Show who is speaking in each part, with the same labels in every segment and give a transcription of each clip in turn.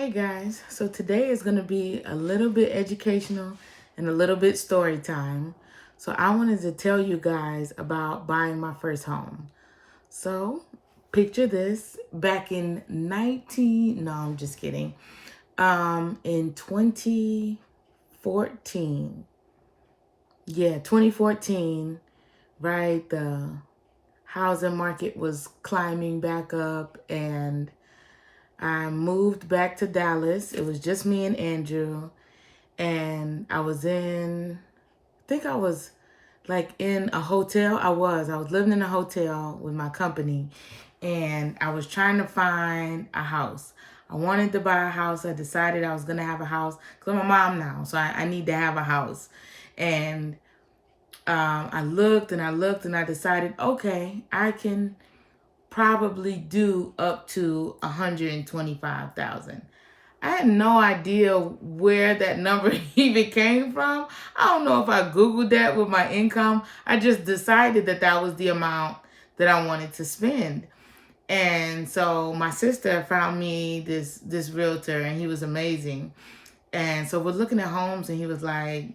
Speaker 1: Hey guys, so today is going to be a little bit educational and a little bit story time. So I wanted to tell you guys about buying my first home. So picture this back in no, I'm just kidding. In 2014. Yeah, 2014, right? The housing market was climbing back up and I moved back to Dallas. It was just me and Andrew. And I think I was like in a hotel. I was living in a hotel with my company. And I was trying to find a house. I wanted to buy a house. I decided I was going to have a house. Because I'm a mom now. So I need to have a house. And I looked and I looked and I decided, okay, I can probably do up to 125,000. I had no idea where that number even came from. I don't know if I Googled that with my income. I just decided that that was the amount that I wanted to spend. And so my sister found me this realtor and he was amazing. And so we're looking at homes and he was like,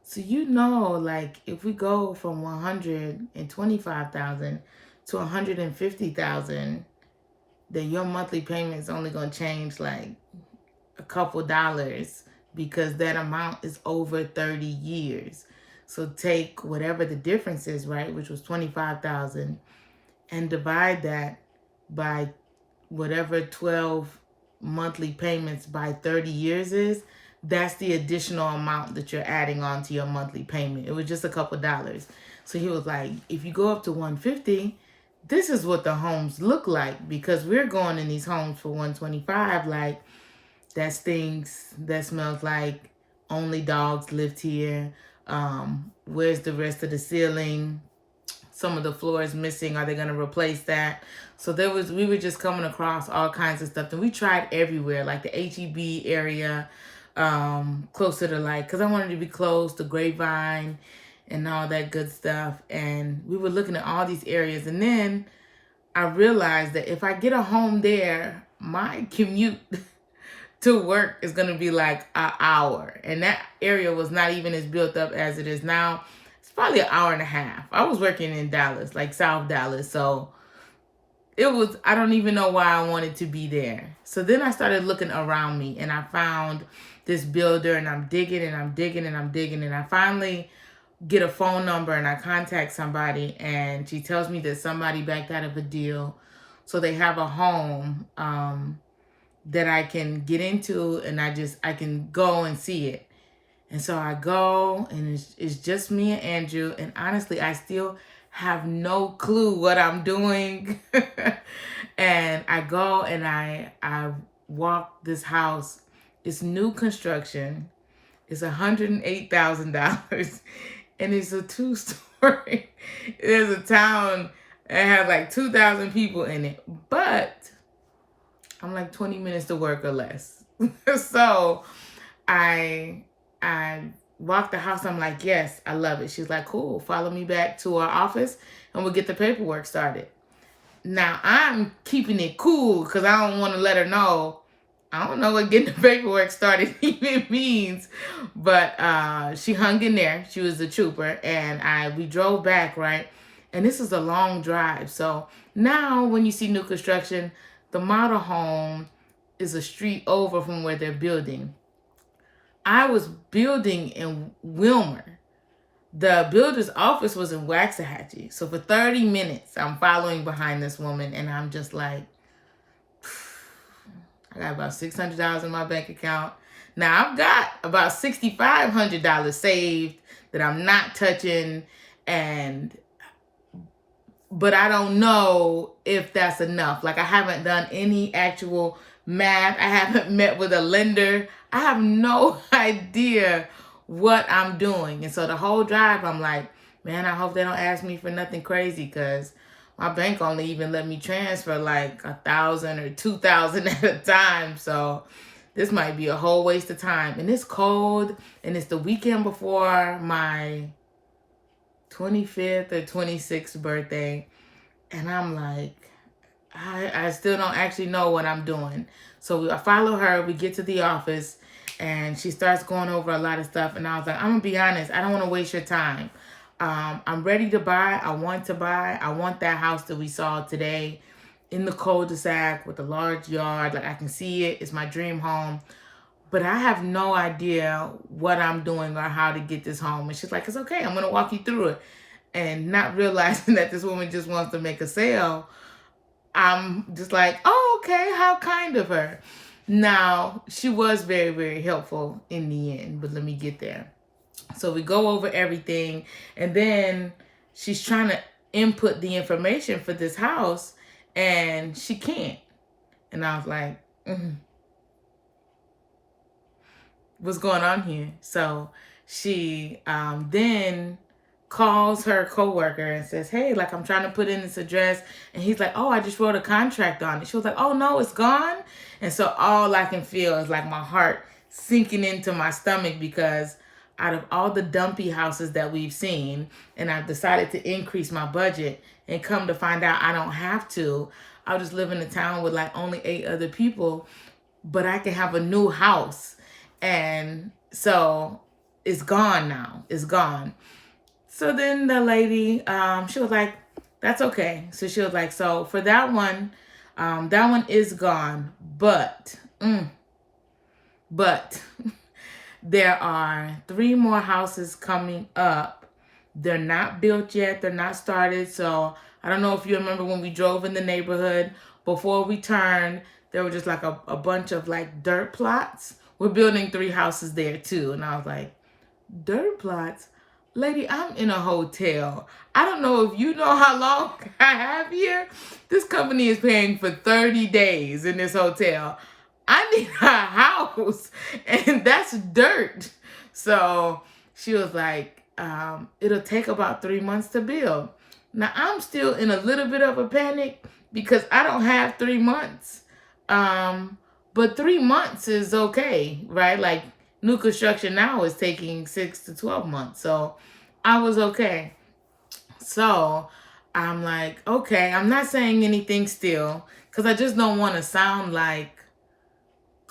Speaker 1: so like if we go from 125,000 to 150,000, then your monthly payment is only going to change like a couple dollars because that amount is over 30 years. So take whatever the difference is, right, which was 25,000, and divide that by whatever 12 monthly payments by 30 years is. That's the additional amount that you're adding on to your monthly payment. It was just a couple dollars. So he was like, if you go up to 150, this is what the homes look like, because we're going in these homes for 125. Like, that's things that smells like only dogs lived here. Where's the rest of the ceiling? Some of the floors missing. Are they going to replace that? So we were just coming across all kinds of stuff. And we tried everywhere, like the HEB area, closer to because I wanted to be close to Grapevine and all that good stuff. And we were looking at all these areas. And then I realized that if I get a home there, my commute to work is going to be like an hour. And that area was not even as built up as it is now. It's probably an hour and a half. I was working in Dallas, like South Dallas. So I don't even know why I wanted to be there. So then I started looking around me and I found this builder and I'm digging and I'm digging and I'm digging. And I finally get a phone number and I contact somebody and she tells me that somebody backed out of a deal. So they have a home that I can get into and I can go and see it. And so I go and it's just me and Andrew. And honestly, I still have no clue what I'm doing. And I go and I walk this house. It's new construction. It's $108,000. And it's a 2-story. There's a town that has like 2,000 people in it. But I'm like 20 minutes to work or less. So I walk the house. I'm like, yes, I love it. She's like, cool. Follow me back to our office and we'll get the paperwork started. Now I'm keeping it cool because I don't want to let her know. I don't know what getting the paperwork started even means. But she hung in there. She was a trooper. And we drove back, right? And this is a long drive. So now when you see new construction, the model home is a street over from where they're building. I was building in Wilmer. The builder's office was in Waxahachie. So for 30 minutes, I'm following behind this woman, and I'm just like, I got about $600 in my bank account. Now I've got about $6,500 saved that I'm not touching, but I don't know if that's enough. Like, I haven't done any actual math. I haven't met with a lender. I have no idea what I'm doing. And so the whole drive, I'm like, man, I hope they don't ask me for nothing crazy, because my bank only even let me transfer like 1,000 or 2,000 at a time. So this might be a whole waste of time. And it's cold, and it's the weekend before my 25th or 26th birthday. And I'm like, I still don't actually know what I'm doing. So I follow her. We get to the office, and she starts going over a lot of stuff. And I was like, I'm gonna be honest. I don't want to waste your time. I'm ready to buy. I want to buy. I want that house that we saw today in the cul-de-sac with a large yard. Like, I can see it. It's my dream home. But I have no idea what I'm doing or how to get this home. And she's like, it's okay. I'm going to walk you through it. And not realizing that this woman just wants to make a sale, I'm just like, oh, okay, how kind of her. Now, she was very, very helpful in the end, but let me get there. So we go over everything, and then she's trying to input the information for this house, and she can't. And I was like, what's going on here? So she then calls her coworker and says, hey, like, I'm trying to put in this address. And he's like, oh, I just wrote a contract on it. She was like, oh, no, it's gone. And so all I can feel is like my heart sinking into my stomach, because out of all the dumpy houses that we've seen, and I've decided to increase my budget, and come to find out I don't have to. I'll just live in a town with like only 8 other people, but I can have a new house. And so it's gone now. It's gone. So then the lady, she was like, that's okay. So she was like, so for that one is gone. But there are 3 more houses coming up. They're not built yet. They're not started. So I don't know if you remember when we drove in the neighborhood, before we turned, there were just like a bunch of like dirt plots. We're building 3 houses there too. And I was like, dirt plots? Lady, I'm in a hotel. I don't know if you know how long I have here. This company is paying for 30 days in this hotel. I need a house, and that's dirt. So she was like, it'll take about 3 months to build. Now, I'm still in a little bit of a panic because I don't have 3 months. But 3 months is okay, right? Like, new construction now is taking 6 to 12 months. So I was okay. So I'm like, okay, I'm not saying anything still, because I just don't want to sound like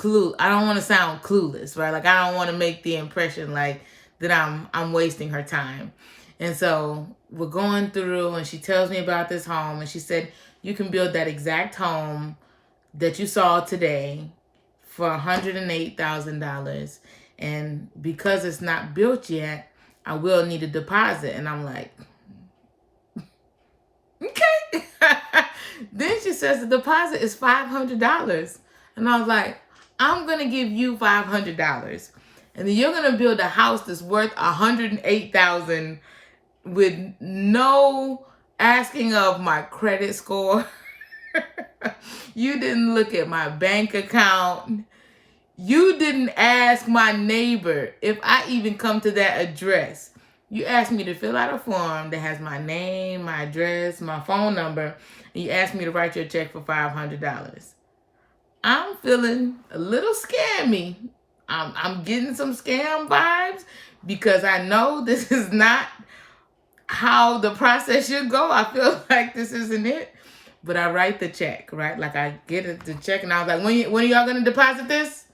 Speaker 1: I don't want to sound clueless, right? Like, I don't want to make the impression like that I'm wasting her time. And so we're going through, and she tells me about this home, and she said, you can build that exact home that you saw today for $108,000. And because it's not built yet, I will need a deposit. And I'm like, okay. Then she says the deposit is $500. And I was like, I'm going to give you $500. And then you're going to build a house that's worth $108,000 with no asking of my credit score. You didn't look at my bank account. You didn't ask my neighbor if I even come to that address. You asked me to fill out a form that has my name, my address, my phone number, and you asked me to write you a check for $500. I'm feeling a little scammy. I'm getting some scam vibes, because I know this is not how the process should go. I feel like this isn't it. But I write the check, right? Like, I get the check, and I was like, when are y'all going to deposit this?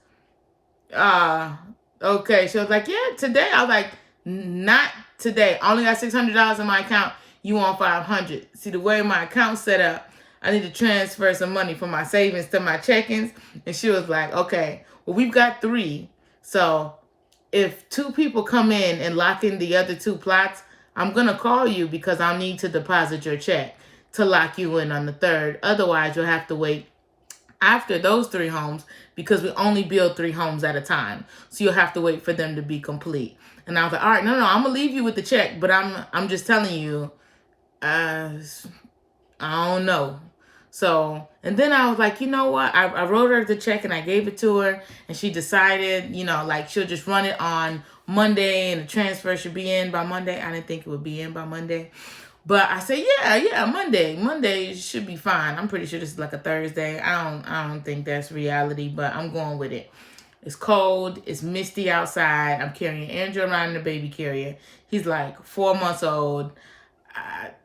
Speaker 1: Okay. She was like, yeah, today. I was like, not today. I only got $600 in my account. You want $500. See, the way my account's set up, I need to transfer some money from my savings to my check-ins. And she was like, okay, well, we've got 3. So if 2 people come in and lock in the other 2 plots, I'm going to call you, because I'll need to deposit your check to lock you in on the 3rd. Otherwise, you'll have to wait after those 3 homes, because we only build 3 homes at a time. So you'll have to wait for them to be complete. And I was like, all right, no, I'm going to leave you with the check, but I'm just telling you, I don't know. So, and then I was like, you know what? I wrote her the check and I gave it to her, and she decided, like, she'll just run it on Monday and the transfer should be in by Monday. I didn't think it would be in by Monday. But I said, yeah, Monday should be fine. I'm pretty sure this is like a Thursday. I don't think that's reality, but I'm going with it. It's cold. It's misty outside. I'm carrying Andrew around in the baby carrier. He's like 4 months old.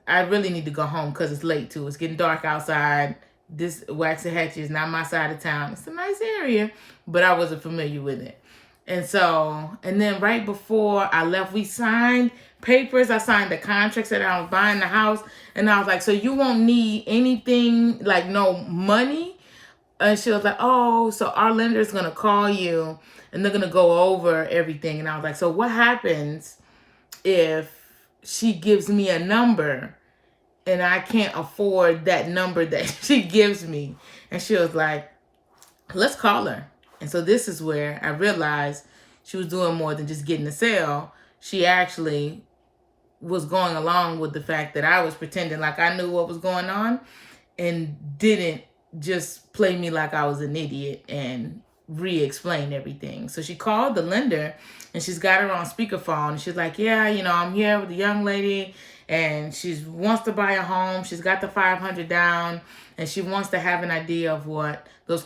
Speaker 1: I really need to go home because it's late too. It's getting dark outside. this Waxahachie is not my side of town. It's a nice area, but I wasn't familiar with it. And so, and then right before I left, we signed papers. I signed the contracts that I was buying the house. And I was like, so you won't need anything, like no money? And she was like, oh, so our lender is going to call you and they're going to go over everything. And I was like, so what happens if she gives me a number and I can't afford that number that she gives me? And she was like, let's call her. And so this is where I realized she was doing more than just getting a sale. She actually was going along with the fact that I was pretending like I knew what was going on and didn't just play me like I was an idiot and re-explain everything. So she called the lender and she's got her on speakerphone. And she's like, yeah, I'm here with a young lady and she wants to buy a home. She's got the $500 down and she wants to have an idea of what those